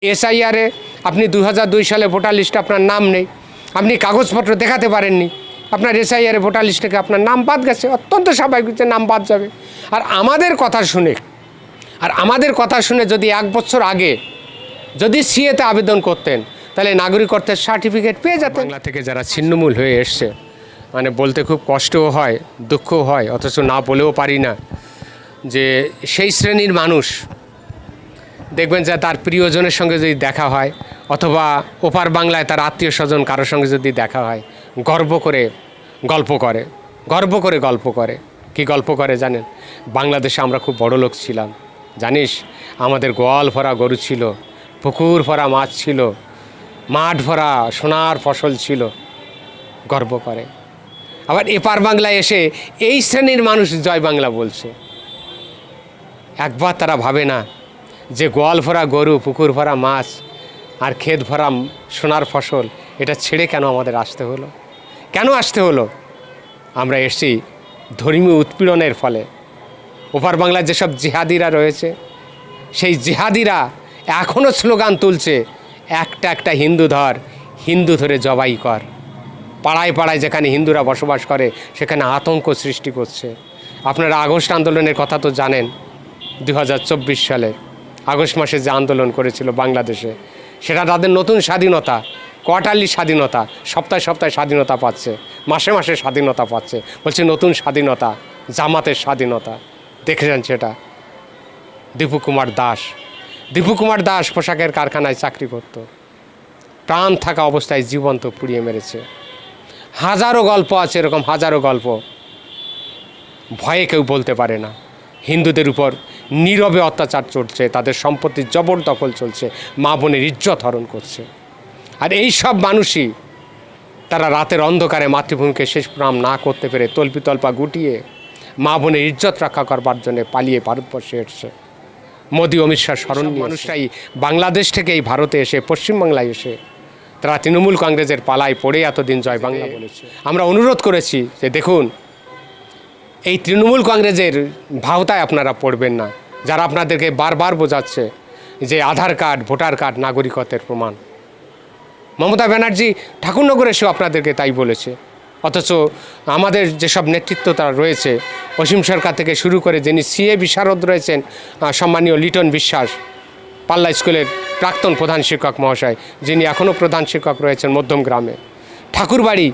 এসআইআরে আপনি 2002 সালে ভোটার লিস্টে আপনার নাম নেই, আপনি কাগজপত্র দেখাতে পারেননি, আপনার এসআইআরে ভোটার লিস্ট থেকে আপনার নাম বাদ গেছে। অত্যন্ত স্বাভাবিক যে নাম বাদ যাবে। আর আমাদের কথা শুনে যদি 1 বছর আগে যদি সিএতে আবেদন করতেন তাহলে নাগরিকত্বের সার্টিফিকেট পেয়ে যেতেন। বাংলা থেকে যারা ছিন্নমূল হয়ে এসছে, মানে বলতে খুব কষ্টও হয়, দুঃখও হয়, অথচ না বলেও পারি না যে সেই শ্রেণীর মানুষ দেখবেন যে তার প্রিয়জনের সঙ্গে যদি দেখা হয় অথবা ওপার বাংলায় তার আত্মীয় স্বজন কারোর সঙ্গে যদি দেখা হয় গর্ব করে গল্প করে। কি গল্প করে জানেন? বাংলাদেশে আমরা খুব বড় লোক ছিলাম, জানিস আমাদের গোয়াল ভরা গরু ছিল, পুকুর ভরা মাছ ছিল, মাঠ ভরা সোনার ফসল ছিল, গর্ব করে। আবার এপার বাংলায় এসে এই শ্রেণীর মানুষ জয় বাংলা বলছে। একবার তারা ভাবে না যে গোয়াল ভরা গরু, পুকুর ভরা মাছ আর ক্ষেত ভরা সোনার ফসল এটা ছেড়ে কেন আমাদের আসতে হলো? কেন আসতে হলো? আমরা এসেছি ধর্মীয় উৎপীড়নের ফলে। ওপার বাংলার যেসব জিহাদিরা রয়েছে সেই জিহাদিরা এখনও স্লোগান তুলছে, একটা হিন্দু ধর, হিন্দু ধরে জবাই কর। পাড়ায় পাড়ায় যেখানে হিন্দুরা বসবাস করে সেখানে আতঙ্ক সৃষ্টি করছে। আপনারা আগস্ট আন্দোলনের কথা তো জানেন। 2024 সালে আগস্ট মাসে যে আন্দোলন করেছিল বাংলাদেশে, সেটা তাদের নতুন স্বাধীনতা, কোয়ার্টারলি স্বাধীনতা, সপ্তাহে সপ্তাহে স্বাধীনতা পাচ্ছে, মাসে মাসে স্বাধীনতা পাচ্ছে, বলছে নতুন স্বাধীনতা, জামাতের স্বাধীনতা। দেখেছেন সেটা? দীপু কুমার দাস পোশাকের কারখানায় চাকরি করত, প্রাণ থাকা অবস্থায় জীবন্ত পুড়িয়ে মেরেছে। হাজারো গল্প আছে, এরকম হাজারো গল্প। ভয়ে কেউ বলতে পারে না। হিন্দুদের উপর নীরবে অত্যাচার চলছে, তাদের সম্পত্তির জবরদখল চলছে, মা বোনের ইজ্জত হরণ করছে। আর এই সব মানুষই তারা রাতের অন্ধকারে মাতৃভূমিকে শেষ প্রণাম না করতে পেরে তল্পিতল্পা গুটিয়ে মা বোনের ইজ্জত রক্ষা করবার জন্য পালিয়ে ভারতবর্ষে এসছে। মোদি অমিত শাহ স্মরণ মানুষটাই বাংলাদেশ থেকে এই ভারতে এসে, পশ্চিমবাংলায় এসে তারা তৃণমূল কংগ্রেসের পালায় পড়ে এতদিন জয় বাংলা বলেছে। আমরা অনুরোধ করেছি যে দেখুন, এই তৃণমূল কংগ্রেসের ভাওতায় আপনারা পড়বেন না, যারা আপনাদেরকে বারবার বোঝাচ্ছে যে আধার কার্ড, ভোটার কার্ড নাগরিকত্বের প্রমাণ। মমতা ব্যানার্জি ঠাকুরনগরে এসেও আপনাদেরকে তাই বলেছে। অথচ আমাদের যেসব নেতৃত্ব তারা রয়েছে, অসীম সরকার থেকে শুরু করে যিনি সিএ বিশারদ রয়েছেন সম্মানীয় লিটন বিশ্বাস, পাল্লা স্কুলের প্রাক্তন প্রধান শিক্ষক মহাশয়, যিনি এখনও প্রধান শিক্ষক রয়েছেন মধ্যমগ্রামে, ঠাকুরবাড়ি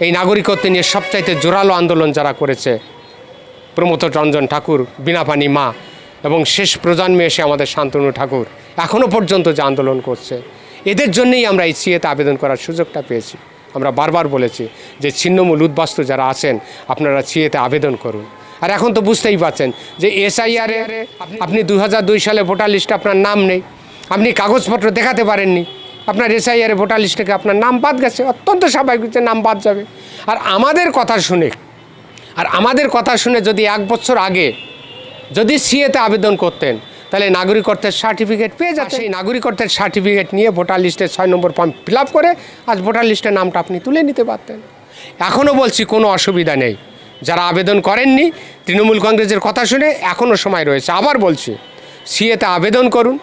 এই নাগরিকত্ব নিয়ে সবচাইতে জোরালো আন্দোলন যারা করেছে, প্রমথ রঞ্জন ঠাকুর, বিনাপানি মা, এবং শেষ প্রজন্মে এসে আমাদের শান্তনু ঠাকুর এখনও পর্যন্ত যে আন্দোলন করছে, এদের জন্যই আমরা এই সিএতে আবেদন করার সুযোগটা পেয়েছি। আমরা বারবার বলেছি যে ছিন্নমূল উদ্বাস্তু যারা আছেন আপনারা সিএতে আবেদন করুন। আর এখন তো বুঝতেই পারছেন যে এসআইআরে আপনি 2002 সালে ভোটার লিস্টে আপনার নাম নেই, আপনি কাগজপত্র দেখাতে পারেননি, আপনার এসআইআরে ভোটার লিস্ট থেকে আপনার নাম বাদ গেছে। অত্যন্ত স্বাভাবিক যে নাম বাদ যাবে। আর আমাদের কথা শুনে যদি 1 বছর আগে যদি সিএতে আবেদন করতেন তাহলে নাগরিকত্বের সার্টিফিকেট পেয়ে যাচ্ছেন। সেই নাগরিকত্বের সার্টিফিকেট নিয়ে ভোটার লিস্টে 6 নম্বর ফর্ম ফিল আপ করে আজ ভোটার লিস্টের নামটা আপনি তুলে নিতে পারতেন। এখনও বলছি কোনো অসুবিধা নেই। যারা আবেদন করেননি তৃণমূল কংগ্রেসের কথা শুনে এখনও সময় রয়েছে। আবার বলছি, সিএতে আবেদন করুন,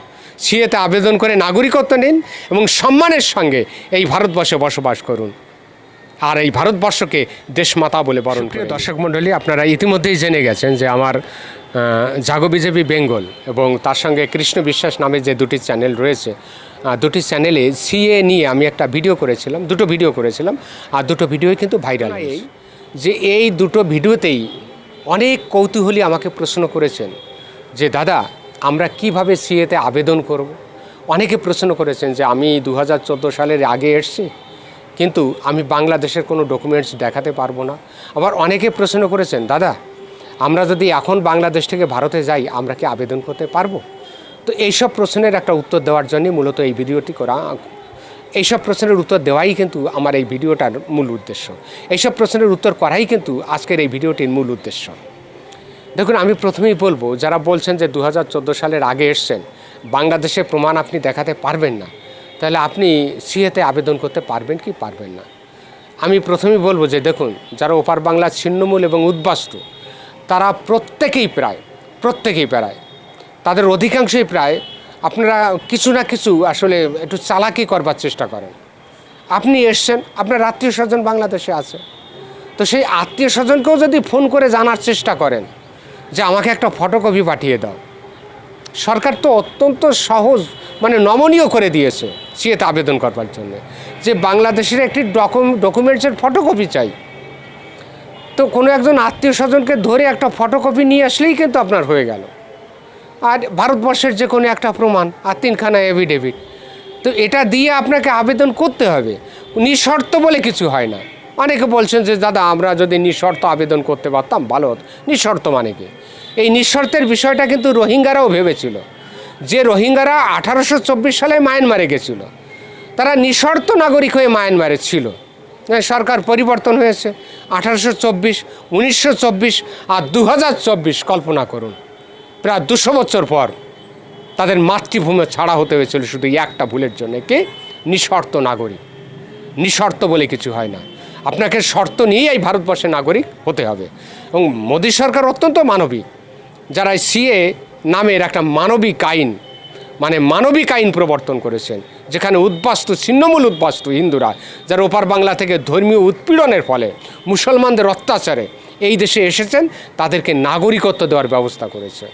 সিএতে আবেদন করে নাগরিকত্ব নিন এবং সম্মানের সঙ্গে এই ভারতবর্ষে বসবাস করুন। আর এই ভারতবর্ষকে দেশমাতা বলে বরণ করে। দর্শক মণ্ডলী, আপনারা ইতিমধ্যেই জেনে গেছেন যে আমার জাগো বিজেপি বেঙ্গল এবং তার সঙ্গে কৃষ্ণ বিশ্বাস নামে যে দুটি চ্যানেল রয়েছে, দুটি চ্যানেলে সিএ নিয়ে আমি একটা ভিডিও করেছিলাম, দুটো ভিডিও করেছিলাম। আর দুটো ভিডিওই কিন্তু ভাইরাল। এই দুটো ভিডিওতেই অনেক কৌতূহলী আমাকে প্রশ্ন করেছেন যে দাদা আমরা কিভাবে সিএতে আবেদন করব। অনেকে প্রশ্ন করেছেন যে আমি 2014 সালের আগে এসেছি, কিন্তু আমি বাংলাদেশের কোনো ডকুমেন্টস দেখাতে পারবো না। আবার অনেকে প্রশ্ন করেছেন দাদা আমরা যদি এখন বাংলাদেশ থেকে ভারতে যাই আমরা কি আবেদন করতে পারবো? তো এইসব প্রশ্নের একটা উত্তর দেওয়ার জন্যই মূলত এই ভিডিওটি করা। এইসব প্রশ্নের উত্তর দেওয়াই কিন্তু আমার এই ভিডিওটার মূল উদ্দেশ্য। এইসব প্রশ্নের উত্তর করাই কিন্তু আজকের এই ভিডিওটির মূল উদ্দেশ্য। দেখুন, আমি প্রথমেই বলবো, যারা বলছেন যে 2014 সালের আগে এসছেন, বাংলাদেশের প্রমাণ আপনি দেখাতে পারবেন না, তাহলে আপনি সিএতে আবেদন করতে পারবেন কি পারবেন না? আমি প্রথমেই বলবো যে দেখুন, যারা ওপার বাংলার ছিন্নমূল এবং উদ্বাস্তু তারা প্রত্যেকেই প্রায় তাদের অধিকাংশই প্রায় আপনারা কিছু না কিছু আসলে একটু চালাকি করবার চেষ্টা করেন। আপনি এসছেন, আপনার আত্মীয় স্বজন বাংলাদেশে আছে, তো সেই আত্মীয় স্বজনকেও যদি ফোন করে জানার চেষ্টা করেন যে আমাকে একটা ফটোকপি পাঠিয়ে দাও। সরকার তো অত্যন্ত সহজ মানে নমনীয় করে দিয়েছে সিএতে আবেদন করবার জন্য, যে বাংলাদেশের একটি ডকুমেন্টসের ফটোকপি চাই। তো কোনো একজন আত্মীয় স্বজনকে ধরে একটা ফটোকপি নিয়ে আসলেই কিন্তু আপনার হয়ে গেল। আর ভারতবর্ষের যে কোনো একটা প্রমাণ আর 3খানা এফিডেভিট, তো এটা দিয়ে আপনাকে আবেদন করতে হবে। নিঃশর্ত বলে কিছু হয় না। অনেকে বলছেন যে দাদা আমরা যদি নিঃশর্ত আবেদন করতে পারতাম ভালো হতো। নিঃশর্ত মানে কি? এই নিঃশর্তের বিষয়টা কিন্তু রোহিঙ্গারাও ভেবেছিল, যে রোহিঙ্গারা 1824 সালে মায়ানমারে গেছিল, তারা নিঃশর্ত নাগরিক হয়ে মায়ানমারে ছিল। সরকার পরিবর্তন হয়েছে 1824, 1924 আর 2024, কল্পনা করুন প্রায় 200 বছর পর তাদের মাতৃভূমি ছাড়া হতে হয়েছিল শুধু একটা ভুলের জন্য, কি? নিঃশর্ত নাগরিক। নিঃশর্ত বলে কিছু হয় না, আপনাকে শর্ত নিয়েই এই ভারতবর্ষের নাগরিক হতে হবে। এবং মোদী সরকার অত্যন্ত মানবিক, যারা সিএ নামের একটা মানবিক আইন মানে মানবিক আইন প্রবর্তন করেছেন, যেখানে উদ্বাস্তু ছিন্নমূল উদ্বাস্তু হিন্দুরা যারা ওপার বাংলা থেকে ধর্মীয় উৎপীড়নের ফলে মুসলমানদের অত্যাচারে এই দেশে এসেছেন, তাদেরকে নাগরিকত্ব দেওয়ার ব্যবস্থা করেছে।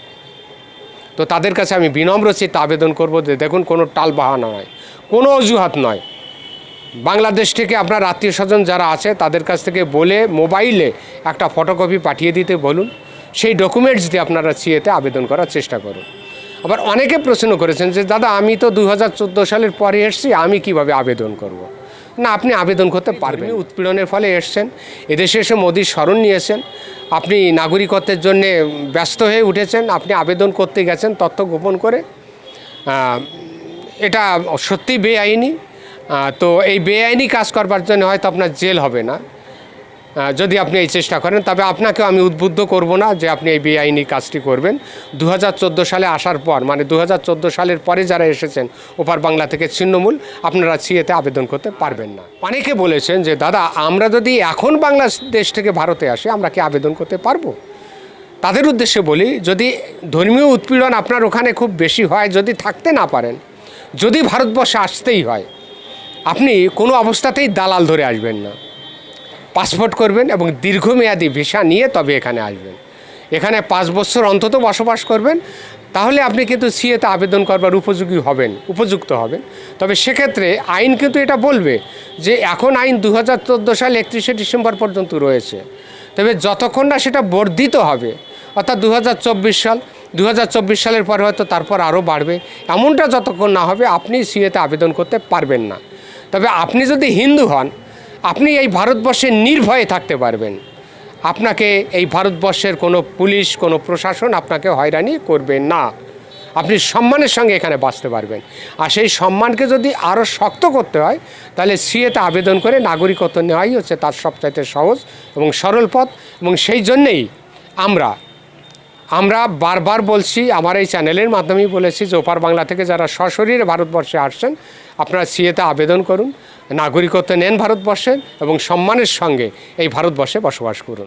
তো তাদের কাছে আমি বিনম্র চিত্তে আবেদন করব যে দেখুন, কোনো টালবাহানা নয়, কোনো অজুহাত নয়। বাংলাদেশ থেকে আপনার আত্মীয় স্বজন যারা আছে তাদের কাছ থেকে বলে মোবাইলে একটা ফটোকপি পাঠিয়ে দিতে বলুন, সেই ডকুমেন্টস দিয়ে আপনারা সিএতে আবেদন করার চেষ্টা করুন। আবার অনেকে প্রশ্ন করেছেন যে দাদা আমি তো 2014 সালের পরে এসেছি, আমি কিভাবে আবেদন করব। না, আপনি আবেদন করতে পারবেন। উৎপীড়নের ফলে এসছেন, এদেশে এসে মোদির শরণ নিয়েছেন, আপনি নাগরিকত্বের জন্য ব্যস্ত হয়ে উঠেছেন, আপনি আবেদন করতে গেছেন তথ্য গোপন করে। এটা সত্যি বেআইনি। তো এই বেআইনি কাজ করবার জন্য হয়তো আপনার জেল হবে না যদি আপনি এই চেষ্টা করেন, তবে আপনাকেও আমি উদ্বুদ্ধ করব না যে আপনি এই বেআইনি কাজটি করবেন। 2014 সালে আসার পর মানে 2014 সালের পরে যারা এসেছেন ওপার বাংলা থেকে ছিন্নমূল, আপনারা সিএতে আবেদন করতে পারবেন না। অনেকে বলেছেন যে দাদা আমরা যদি এখন বাংলাদেশ থেকে ভারতে আসি আমরা কি আবেদন করতে পারবো? তাদের উদ্দেশ্যে বলি, যদি ধর্মীয় উৎপীড়ন আপনার ওখানে খুব বেশি হয়, যদি থাকতে না পারেন, যদি ভারতবর্ষে আসতেই হয়, আপনি কোনো অবস্থাতেই দালাল ধরে আসবেন না। পাসপোর্ট করবেন এবং দীর্ঘমেয়াদী ভিসা নিয়ে তবে এখানে আসবেন। এখানে 5 বছর অন্তত বসবাস করবেন, তাহলে আপনি কিন্তু সিএতে আবেদন করবার উপযুক্ত হবেন। তবে সেক্ষেত্রে আইন কিন্তু এটা বলবে যে এখন আইন 2014 সাল 31শে ডিসেম্বর পর্যন্ত রয়েছে, তবে যতক্ষণ না সেটা বর্ধিত হবে, অর্থাৎ 2024 সালের পরে হয়তো তারপর আরও বাড়বে, এমনটা যতক্ষণ না হবে আপনি সিএতে আবেদন করতে পারবেন না। তবে আপনি যদি হিন্দু হন, আপনি এই ভারতবর্ষে নির্ভয়ে থাকতে পারবেন। আপনাকে এই ভারতবর্ষের কোনো পুলিশ, কোনো প্রশাসন আপনাকে হয়রানি করবে না। আপনি সম্মানের সঙ্গে এখানে বাঁচতে পারবেন। আর সেই সম্মানকে যদি আরও শক্ত করতে হয়, তাহলে সিএতে আবেদন করে নাগরিকত্ব নেওয়াই হচ্ছে তার সবচাইতে সহজ এবং সরল পথ। এবং সেই জন্যেই আমরা বারবার বলছি, আমার এই চ্যানেলের মাধ্যমেই বলেছি যে ওপার বাংলা থেকে যারা সশরীরে ভারতবর্ষে আসছেন, আপনারা সিএতে আবেদন করুন, নাগরিকত্ব নেন ভারতবর্ষের এবং সম্মানের সঙ্গে এই ভারতবর্ষে বসবাস করুন।